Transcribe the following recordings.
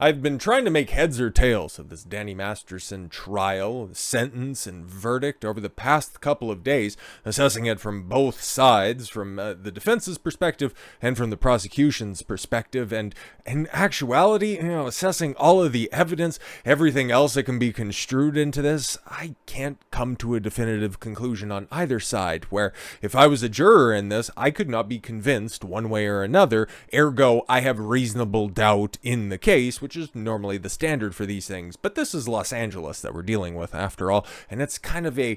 I've been trying to make heads or tails of this Danny Masterson trial, sentence, and verdict over the past couple of days, assessing it from both sides, from the defense's perspective and from the prosecution's perspective, and in actuality, assessing all of the evidence, everything else that can be construed into this. I can't come to a definitive conclusion on either side, where if I was a juror in this, I could not be convinced one way or another, ergo I have reasonable doubt in the case, which is normally the standard for these things. But this is Los Angeles that we're dealing with after all, and it's kind of a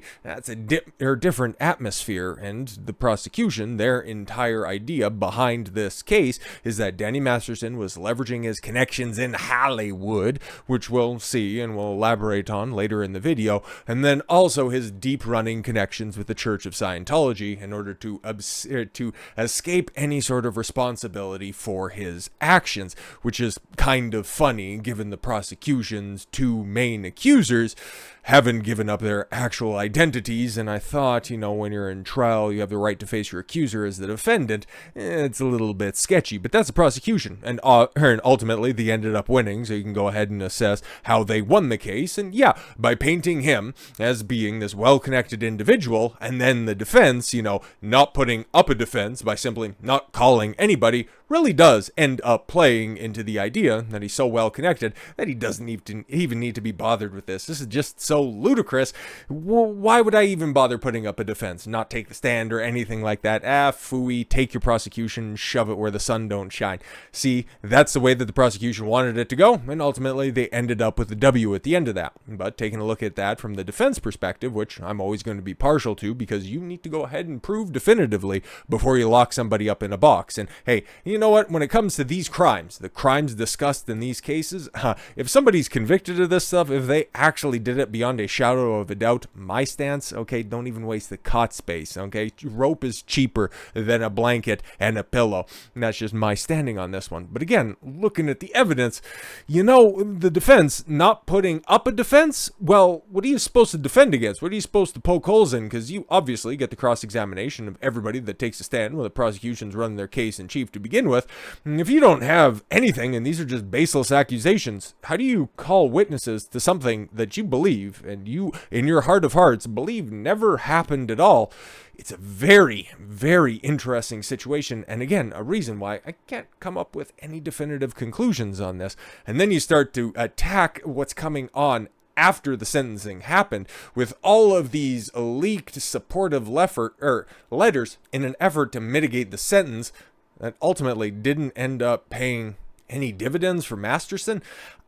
different atmosphere. And the prosecution, their entire idea behind this case is that Danny Masterson was leveraging his connections in Hollywood, which we'll see and we'll elaborate on later in the video, and then also his deep-running connections with the Church of Scientology in order to escape any sort of responsibility for his actions, which is kind of funny given the prosecution's two main accusers haven't given up their actual identities. And I thought, when you're in trial, you have the right to face your accuser as the defendant. It's a little bit sketchy, but that's the prosecution. And ultimately, they ended up winning, so you can go ahead and assess how they won the case. And yeah, by painting him as being this well-connected individual, and then the defense, not putting up a defense by simply not calling anybody, really does end up playing into the idea that he's so well connected that he doesn't even need to be bothered with this. This is just so ludicrous. Why would I even bother putting up a defense? Not take the stand or anything like that. Phooey, take your prosecution, shove it where the sun don't shine. See, that's the way that the prosecution wanted it to go, and ultimately they ended up with a W at the end of that. But taking a look at that from the defense perspective, which I'm always going to be partial to, because you need to go ahead and prove definitively before you lock somebody up in a box. And hey, you know what? When it comes to these crimes, the crimes discussed in these cases, if somebody's convicted of this stuff, if they actually did it beyond a shadow of a doubt, my stance, okay, don't even waste the cot space, okay? Rope is cheaper than a blanket and a pillow. And that's just my standing on this one. But again, looking at the evidence, the defense not putting up a defense, well, what are you supposed to defend against? What are you supposed to poke holes in? Because you obviously get the cross-examination of everybody that takes a stand when the prosecution's running their case in chief to begin with. And if you don't have anything, and these are just baseless accusations, how do you call witnesses to something that you believe, and you, in your heart of hearts, believe never happened at all? It's a very, very interesting situation, and again, a reason why I can't come up with any definitive conclusions on this. And then you start to attack what's coming on after the sentencing happened with all of these leaked supportive letters in an effort to mitigate the sentence that ultimately didn't end up paying any dividends for Masterson.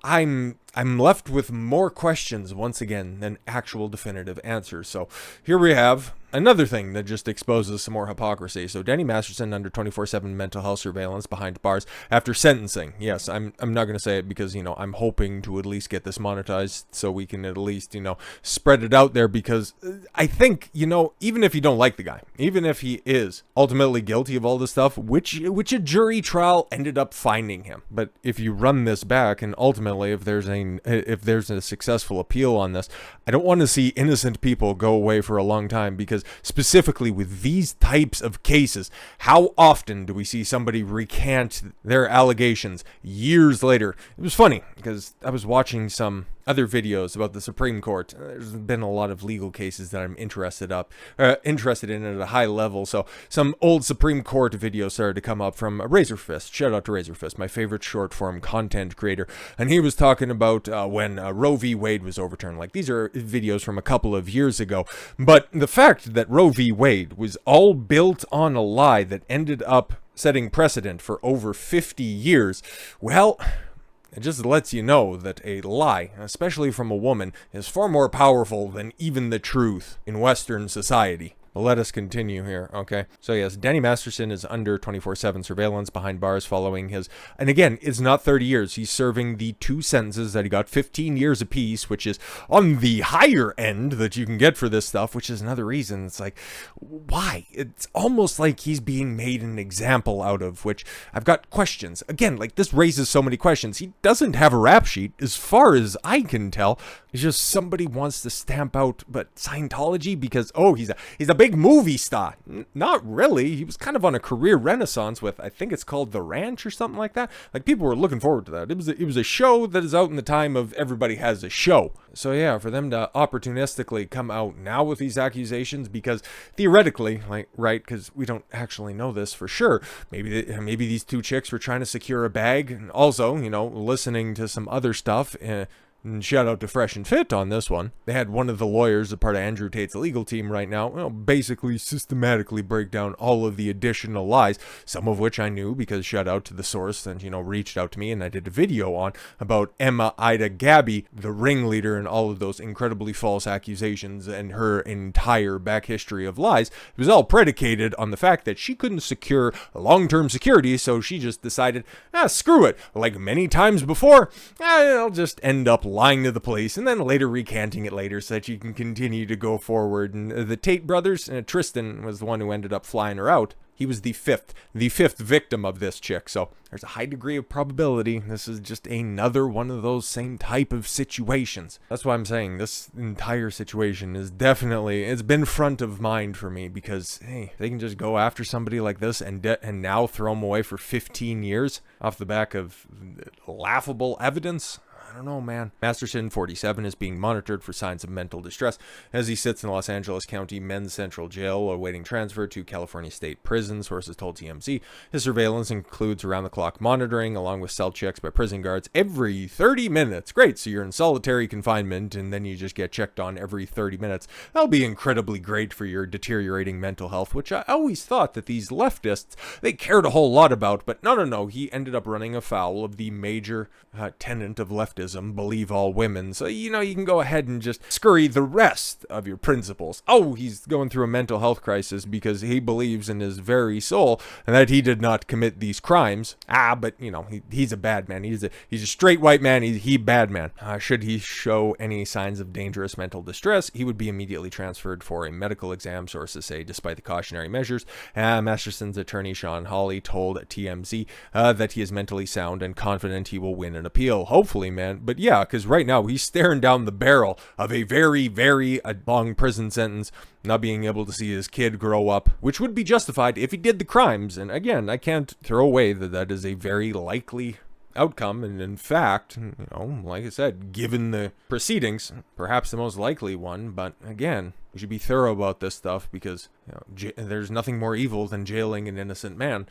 I'm left with more questions once again than actual definitive answers. So here we have another thing that just exposes some more hypocrisy. So Danny Masterson under 24/7 mental health surveillance behind bars after sentencing. Yes, I'm not going to say it because, I'm hoping to at least get this monetized so we can at least, spread it out there, because I think, even if you don't like the guy, even if he is ultimately guilty of all this stuff, which a jury trial ended up finding him. But if you run this back and ultimately if there's a successful appeal on this, I don't want to see innocent people go away for a long time, because specifically with these types of cases, how often do we see somebody recant their allegations years later? It was funny because I was watching some other videos about the Supreme Court. There's been a lot of legal cases that I'm interested in at a high level. So some old Supreme Court videos started to come up from Razorfist. Shout out to Razorfist, my favorite short form content creator. And he was talking about when Roe v. Wade was overturned. Like, these are videos from a couple of years ago. But the fact that Roe v. Wade was all built on a lie that ended up setting precedent for over 50 years, well, it just lets you know that a lie, especially from a woman, is far more powerful than even the truth in Western society. But let us continue here, okay? So yes, Danny Masterson is under 24/7 surveillance behind bars following his, and again, it's not 30 years. He's serving the two sentences that he got, 15 years apiece, which is on the higher end that you can get for this stuff, which is another reason. It's like, why? It's almost like he's being made an example out of, which I've got questions. Again, like, this raises so many questions. He doesn't have a rap sheet, as far as I can tell. It's just somebody wants to stamp out, but Scientology, because, oh, he's a big movie star. Not really. He was kind of on a career renaissance with, I think it's called The Ranch or something like that. Like, people were looking forward to that. It was a show that is out in the time of Everybody Has a Show. So yeah, for them to opportunistically come out now with these accusations, because theoretically, like, right, because we don't actually know this for sure, maybe these two chicks were trying to secure a bag, and also, listening to some other stuff. And shout out to Fresh and Fit on this one. They had one of the lawyers, a part of Andrew Tate's legal team right now, basically systematically break down all of the additional lies, some of which I knew because shout out to the source and, reached out to me, and I did a video on about Emma Ida Gabby, the ringleader in all of those incredibly false accusations and her entire back history of lies. It was all predicated on the fact that she couldn't secure long-term security, so she just decided, screw it. Like many times before, I'll just end up lying to the police and then later recanting it later so that she can continue to go forward. And the Tate brothers, Tristan was the one who ended up flying her out. He was the fifth victim of this chick. So there's a high degree of probability this is just another one of those same type of situations. That's why I'm saying this entire situation is definitely, it's been front of mind for me, because, hey, they can just go after somebody like this and now throw them away for 15 years off the back of laughable evidence. I don't know, man. Masterson, 47, is being monitored for signs of mental distress as he sits in Los Angeles County Men's Central Jail awaiting transfer to California State Prison, sources told TMZ. His surveillance includes around-the-clock monitoring along with cell checks by prison guards every 30 minutes. Great, so you're in solitary confinement and then you just get checked on every 30 minutes. That'll be incredibly great for your deteriorating mental health, which I always thought that these leftists, they cared a whole lot about, but no, he ended up running afoul of the major tenet of leftism, believe all women. So, you can go ahead and just scurry the rest of your principles. Oh, he's going through a mental health crisis because he believes in his very soul and that he did not commit these crimes. But, he's a bad man. He's a straight white man. He bad man. Should he show any signs of dangerous mental distress, he would be immediately transferred for a medical exam, sources say, despite the cautionary measures. Masterson's attorney, Sean Hawley, told TMZ that he is mentally sound and confident he will win an appeal. Hopefully, man. But yeah, because right now he's staring down the barrel of a very, very long prison sentence, not being able to see his kid grow up, which would be justified if he did the crimes. And again, I can't throw away that is a very likely outcome, and in fact, like I said, given the proceedings, perhaps the most likely one. But again, we should be thorough about this stuff because there's nothing more evil than jailing an innocent man.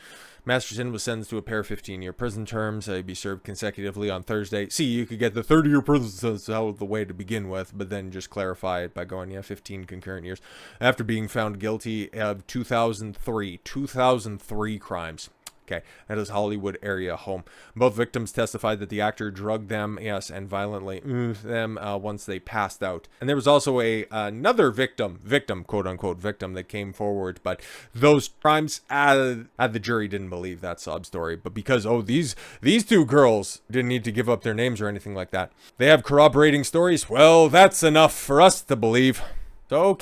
Masterson was sentenced to a pair of 15-year prison terms. He'd be served consecutively on Thursday. See, you could get the 30-year prison sentence out of the way to begin with, but then just clarify it by going, 15 concurrent years. After being found guilty of 2003 crimes. Okay, at his Hollywood area home. Both victims testified that the actor drugged them, and violently them once they passed out. And there was also another victim, quote unquote victim, that came forward, but those crimes, the jury didn't believe that sob story. But because these two girls didn't need to give up their names or anything like that, they have corroborating stories. Well, that's enough for us to believe. So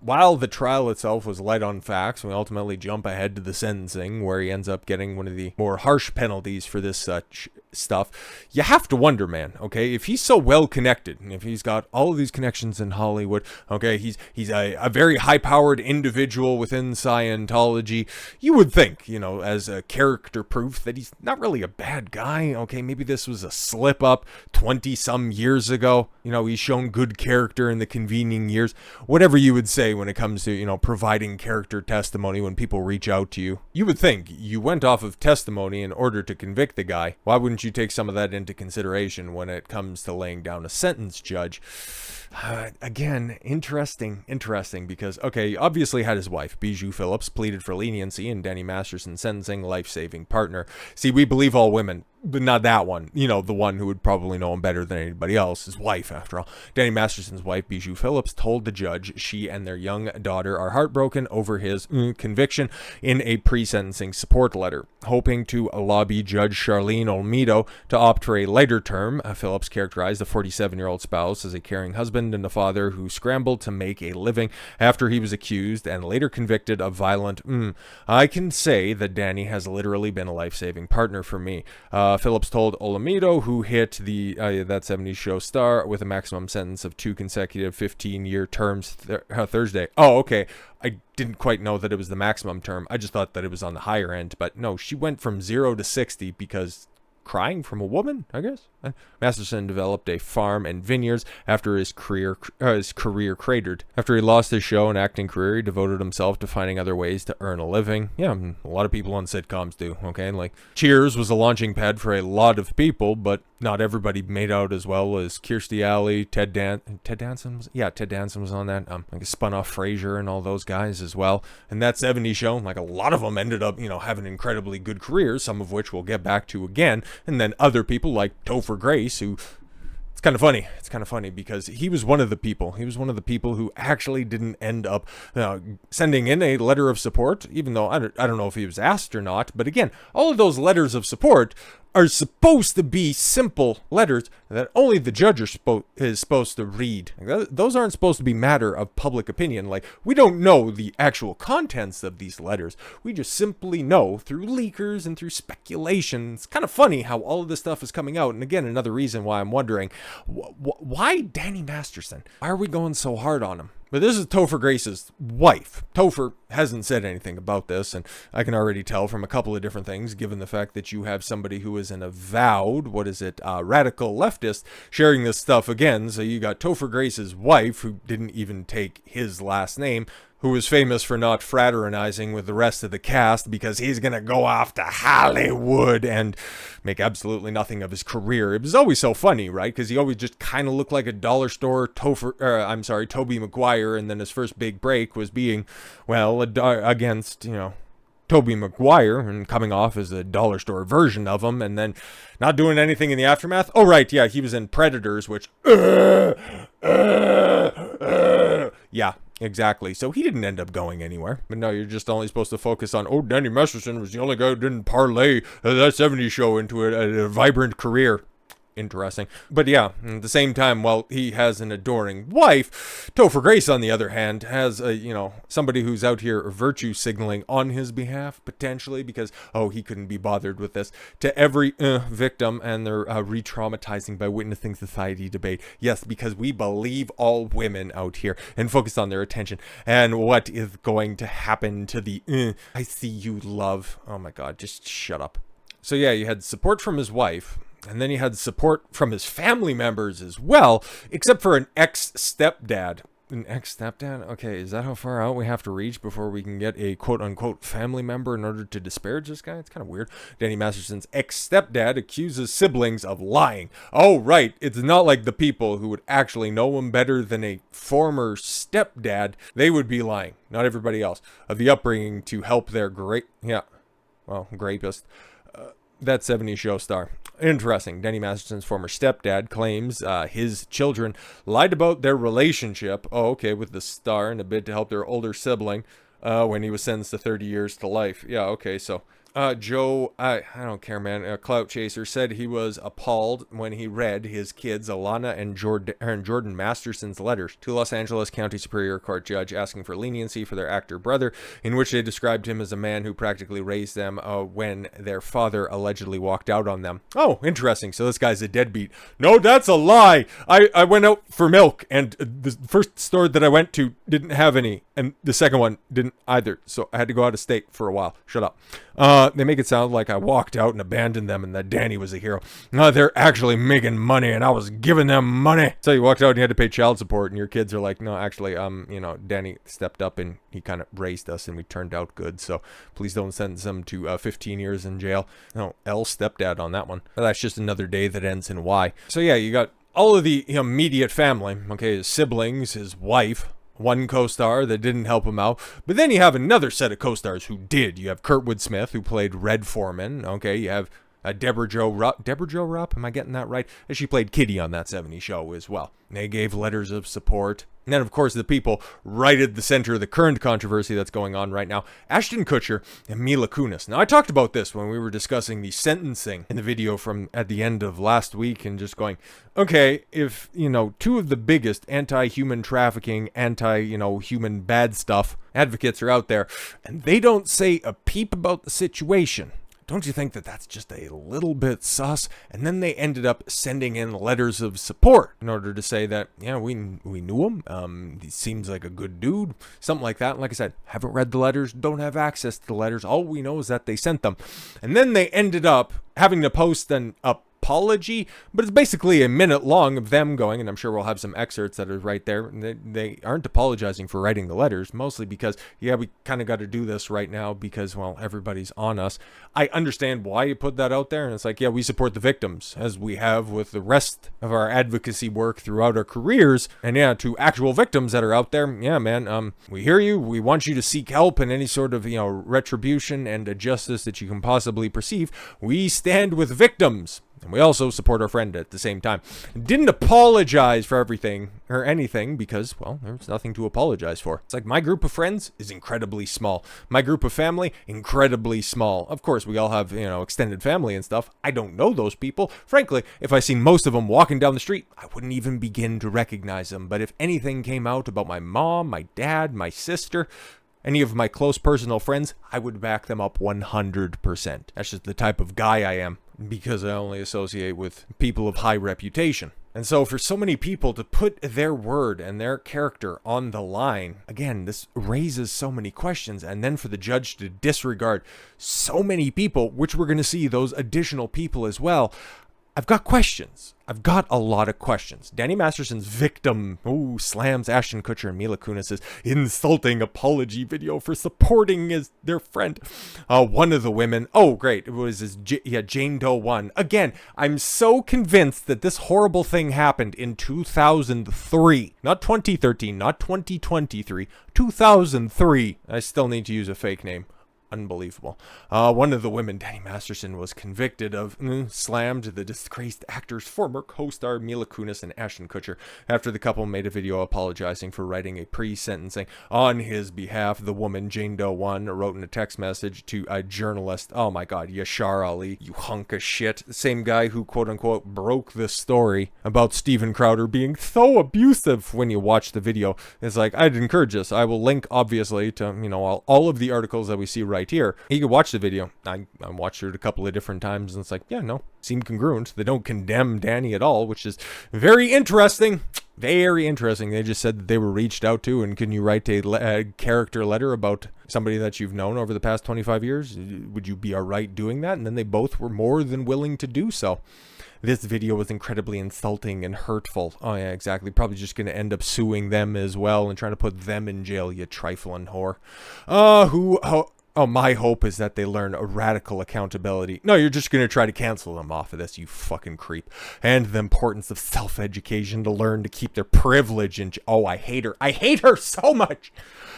while the trial itself was light on facts, we ultimately jump ahead to the sentencing, where he ends up getting one of the more harsh penalties for this such stuff. You have to wonder, man, okay, if he's so well connected, and if he's got all of these connections in Hollywood, okay, he's a very high-powered individual within Scientology, you would think, as a character proof that he's not really a bad guy. Okay, maybe this was a slip-up 20-some years ago. He's shown good character in the convening years. Whatever you would say when it comes to, providing character testimony when people reach out to you. You would think you went off of testimony in order to convict the guy. Why wouldn't you take some of that into consideration when it comes to laying down a sentence, Judge? Again, interesting, because, okay, he obviously had his wife, Bijou Phillips, pleaded for leniency in Danny Masterson's sentencing, life-saving partner. See, we believe all women, but not that one. The one who would probably know him better than anybody else, his wife, after all. Danny Masterson's wife, Bijou Phillips, told the judge she and their young daughter are heartbroken over his conviction in a pre-sentencing support letter. Hoping to lobby Judge Charlene Olmedo to opt for a lighter term, Phillips characterized the 47-year-old spouse as a caring husband and a father who scrambled to make a living after he was accused and later convicted of violent. I can say that Danny has literally been a life-saving partner for me. Phillips told Olamido, who hit the That 70s Show star with a maximum sentence of 2 consecutive 15-year terms Thursday. Oh, okay. I didn't quite know that it was the maximum term. I just thought that it was on the higher end. But no, she went from 0 to 60 because crying from a woman, I guess. Masterson developed a farm and vineyards after his career cratered. After he lost his show and acting career, he devoted himself to finding other ways to earn a living. Yeah, a lot of people on sitcoms do, okay? Like, Cheers was a launching pad for a lot of people, but not everybody made out as well as Kirstie Alley, Ted Danson was on that. Like, spun off Frasier and all those guys as well. And That 70s Show, like, a lot of them ended up, having incredibly good careers, some of which we'll get back to again. And then other people like Topher Grace, who, it's kind of funny because he was one of the people who actually didn't end up sending in a letter of support, even though I don't know if he was asked or not. But again, all of those letters of support are supposed to be simple letters that only the judge is supposed to read. Those aren't supposed to be matter of public opinion. Like, we don't know the actual contents of these letters. We just simply know through leakers and through speculation. It's kind of funny how all of this stuff is coming out. And again, another reason why I'm wondering, why Danny Masterson? Why are we going so hard on him? But this is Topher Grace's wife. Topher hasn't said anything about this, and I can already tell from a couple of different things, given the fact that you have somebody who is an avowed, radical leftist, sharing this stuff again. So you got Topher Grace's wife, who didn't even take his last name, who was famous for not fraternizing with the rest of the cast because he's going to go off to Hollywood and make absolutely nothing of his career. It was always so funny, right? Because he always just kind of looked like a dollar store Tobey Maguire, and then his first big break was being, against, Tobey Maguire and coming off as a dollar store version of him, and then not doing anything in the aftermath. Oh, right, yeah, he was in Predators, which... Yeah, exactly. So he didn't end up going anywhere. But no, you're just only supposed to focus on, Danny Masterson was the only guy who didn't parlay That 70s Show into a vibrant career. Interesting. But yeah, at the same time, while he has an adoring wife, Topher Grace, on the other hand, has somebody who's out here virtue signaling on his behalf, potentially, because, he couldn't be bothered with this, to every victim and their re-traumatizing by witnessing society debate. Yes, because we believe all women out here and focus on their attention and what is going to happen to the I see you love. Oh my God, just shut up. So yeah, you had support from his wife, and then he had support from his family members as well, except for an ex-stepdad. An ex-stepdad? Okay, is that how far out we have to reach before we can get a quote-unquote family member in order to disparage this guy? It's kind of weird. Danny Masterson's ex-stepdad accuses siblings of lying. Oh, right. It's not like the people who would actually know him better than a former stepdad. They would be lying, not everybody else, of the upbringing to help their rapist. That 70s Show star. Interesting. Danny Masterson's former stepdad claims his children lied about their relationship, with the star in a bid to help their older sibling when he was sentenced to 30 years to life. Yeah, okay, so Joe, I don't care, man, Clout Chaser, said he was appalled when he read his kids, Alana and Jordan Masterson's letters to Los Angeles County Superior Court judge asking for leniency for their actor brother, in which they described him as a man who practically raised them when their father allegedly walked out on them. Oh, interesting. So this guy's a deadbeat. No, that's a lie. I went out for milk, and the first store that I went to didn't have any, and the second one didn't either, so I had to go out of state for a while. Shut up. They make it sound like I walked out and abandoned them and that Danny was a hero. No, they're actually making money and I was giving them money. So you walked out and you had to pay child support, and your kids are like, no, actually, Danny stepped up and he kind of raised us and we turned out good. So please don't sentence him to 15 years in jail. No, L stepdad on that one. But that's just another day that ends in Y. So yeah, you got all of the immediate family, his siblings, his wife, one co-star that didn't help him out. But then you have another set of co-stars who did. You have Kurtwood Smith, who played Red Foreman. You have Debra Jo Rupp. Debra Jo Rupp, am I getting that right? And she played Kitty on That 70s Show as well. And they gave letters of support. And then, of course, the people right at the center of the current controversy that's going on right now, Ashton Kutcher and Mila Kunis. Now, I talked about this when we were discussing the sentencing in the video from at the end of last week, and just going, okay, if, two of the biggest anti-human trafficking, human bad stuff advocates are out there, and they don't say a peep about the situation, Don't you think that that's just a little bit sus? And then they ended up sending in letters of support in order to say that, yeah, we knew him. He seems like a good dude, something like that. And like I said, haven't read the letters, don't have access to the letters. All we know is that they sent them. And then they ended up having to post an apology, but it's basically a minute long of them going, and I'm sure we'll have some excerpts that are right there. They aren't apologizing for writing the letters, mostly because, yeah, we kind of got to do this right now because, well, everybody's on us. I understand why you put that out there, and it's like, yeah, we support the victims, as we have with the rest of our advocacy work throughout our careers, and yeah, to actual victims that are out there, yeah, man, we hear you, we want you to seek help in any sort of, retribution and justice that you can possibly perceive. We stand with victims. And we also support our friend at the same time. Didn't apologize for everything or anything because, well, there's nothing to apologize for. It's like my group of friends is incredibly small. My group of family, incredibly small. Of course, we all have, extended family and stuff. I don't know those people. Frankly, if I seen most of them walking down the street, I wouldn't even begin to recognize them. But if anything came out about my mom, my dad, my sister, any of my close personal friends, I would back them up 100%. That's just the type of guy I am, because I only associate with people of high reputation. And so for so many people to put their word and their character on the line, again, this raises so many questions. And then for the judge to disregard so many people, which we're going to see those additional people as well, I've got questions. I've got a lot of questions. Danny Masterson's victim slams Ashton Kutcher and Mila Kunis' insulting apology video for supporting their friend. One of the women, great, it was Jane Doe 1. Again, I'm so convinced that this horrible thing happened in 2003. Not 2013, not 2023, 2003. I still need to use a fake name. Unbelievable. One of the women, Danny Masterson, was convicted of slammed the disgraced actor's former co-star Mila Kunis and Ashton Kutcher after the couple made a video apologizing for writing a pre-sentencing on his behalf. The woman, Jane Doe 1, wrote in a text message to a journalist, oh my god, Yashar Ali, you hunk of shit. The same guy who, quote-unquote, broke the story about Steven Crowder being so abusive. When you watch the video, it's like, I'd encourage this. I will link, obviously, to, all of the articles that we see right here. You can watch the video. I watched it a couple of different times, and it's like, yeah, no, seem congruent. They don't condemn Danny at all, which is very interesting. Very interesting. They just said that they were reached out to, and can you write a character letter about somebody that you've known over the past 25 years? Would you be all right doing that? And then they both were more than willing to do so. This video was incredibly insulting and hurtful. Oh, yeah, exactly. Probably just going to end up suing them as well and trying to put them in jail, you trifling whore. My hope is that they learn a radical accountability. No, you're just going to try to cancel them off of this, you fucking creep. And the importance of self-education to learn to keep their privilege in... I hate her. I hate her so much.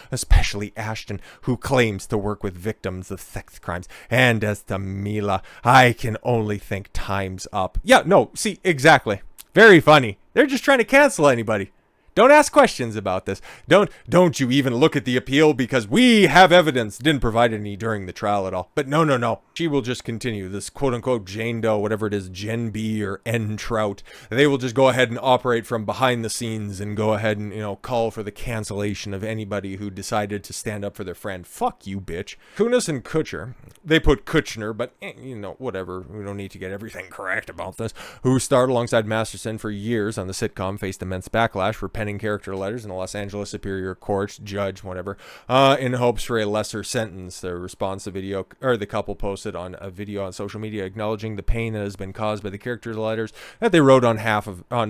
Especially Ashton, who claims to work with victims of sex crimes. And as to Mila, I can only think time's up. Yeah, no, see, exactly. Very funny. They're just trying to cancel anybody. Don't ask questions about this. Don't you even look at the appeal because we have evidence. Didn't provide any during the trial at all. But no. She will just continue. This quote-unquote Jane Doe, whatever it is, Jen B or N Trout. They will just go ahead and operate from behind the scenes and go ahead and, call for the cancellation of anybody who decided to stand up for their friend. Fuck you, bitch. Kunis and Kutcher, they put Kutcher, but, whatever. We don't need to get everything correct about this. Who starred alongside Masterson for years on the sitcom, faced immense backlash for penning character letters in the Los Angeles Superior Court, judge, whatever, in hopes for a lesser sentence. The response to video, or the couple posted on a video on social media acknowledging the pain that has been caused by the character letters that they wrote on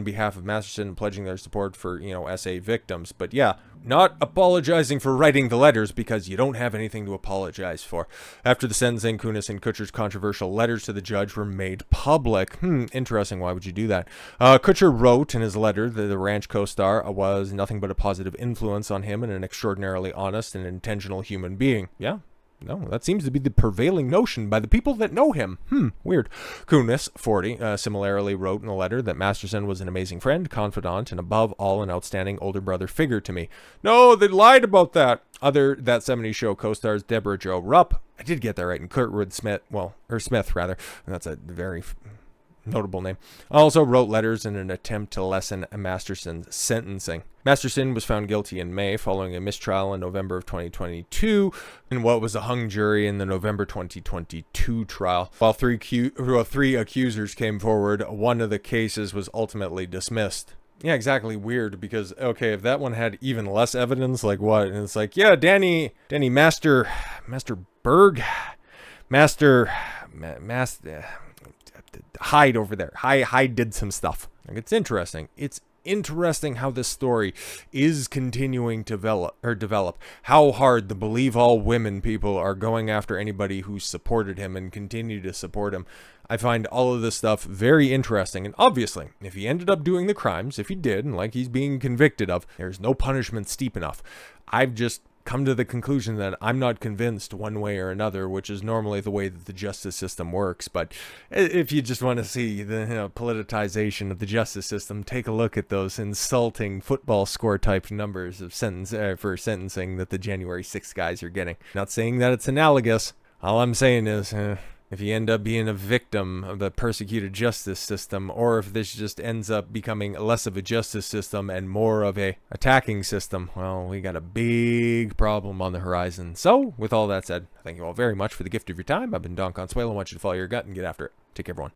behalf of Masterson and pledging their support for, SA victims. But yeah, not apologizing for writing the letters because you don't have anything to apologize for. After the sentencing, Kunis and Kutcher's controversial letters to the judge were made public. Interesting. Why would you do that? Kutcher wrote in his letter that the ranch co-star was nothing but a positive influence on him and an extraordinarily honest and intentional human being. Yeah. No, that seems to be the prevailing notion by the people that know him. Weird. Kunis, 40, similarly wrote in a letter that Masterson was an amazing friend, confidant, and above all, an outstanding older brother figure to me. No, they lied about that. Other That 70s Show co-stars Debra Jo Rupp. I did get that right. And Kurtwood Smith, Smith, rather. And that's a very... notable name, also wrote letters in an attempt to lessen Masterson's sentencing. Masterson was found guilty in May following a mistrial in November of 2022 in what was a hung jury in the November 2022 trial. While three accusers came forward, one of the cases was ultimately dismissed. Yeah, exactly. Weird, because, okay, if that one had even less evidence, like what? And it's like, yeah, Danny Master Hyde over there. Hyde did some stuff. Like, it's interesting. It's interesting how this story is continuing to develop. How hard the believe all women people are going after anybody who supported him and continue to support him. I find all of this stuff very interesting, and obviously, if he ended up doing the crimes, if he did, and like he's being convicted of, there's no punishment steep enough. I've just come to the conclusion that I'm not convinced one way or another, which is normally the way that the justice system works. But if you just want to see the politicization of the justice system, take a look at those insulting football score type numbers of for sentencing that the January 6th guys are getting. Not saying that it's analogous. All I'm saying is, if you end up being a victim of the persecuted justice system, or if this just ends up becoming less of a justice system and more of a attacking system, well, we got a big problem on the horizon. So, with all that said, thank you all very much for the gift of your time. I've been Don Consuelo. I want you to follow your gut and get after it. Take care, everyone.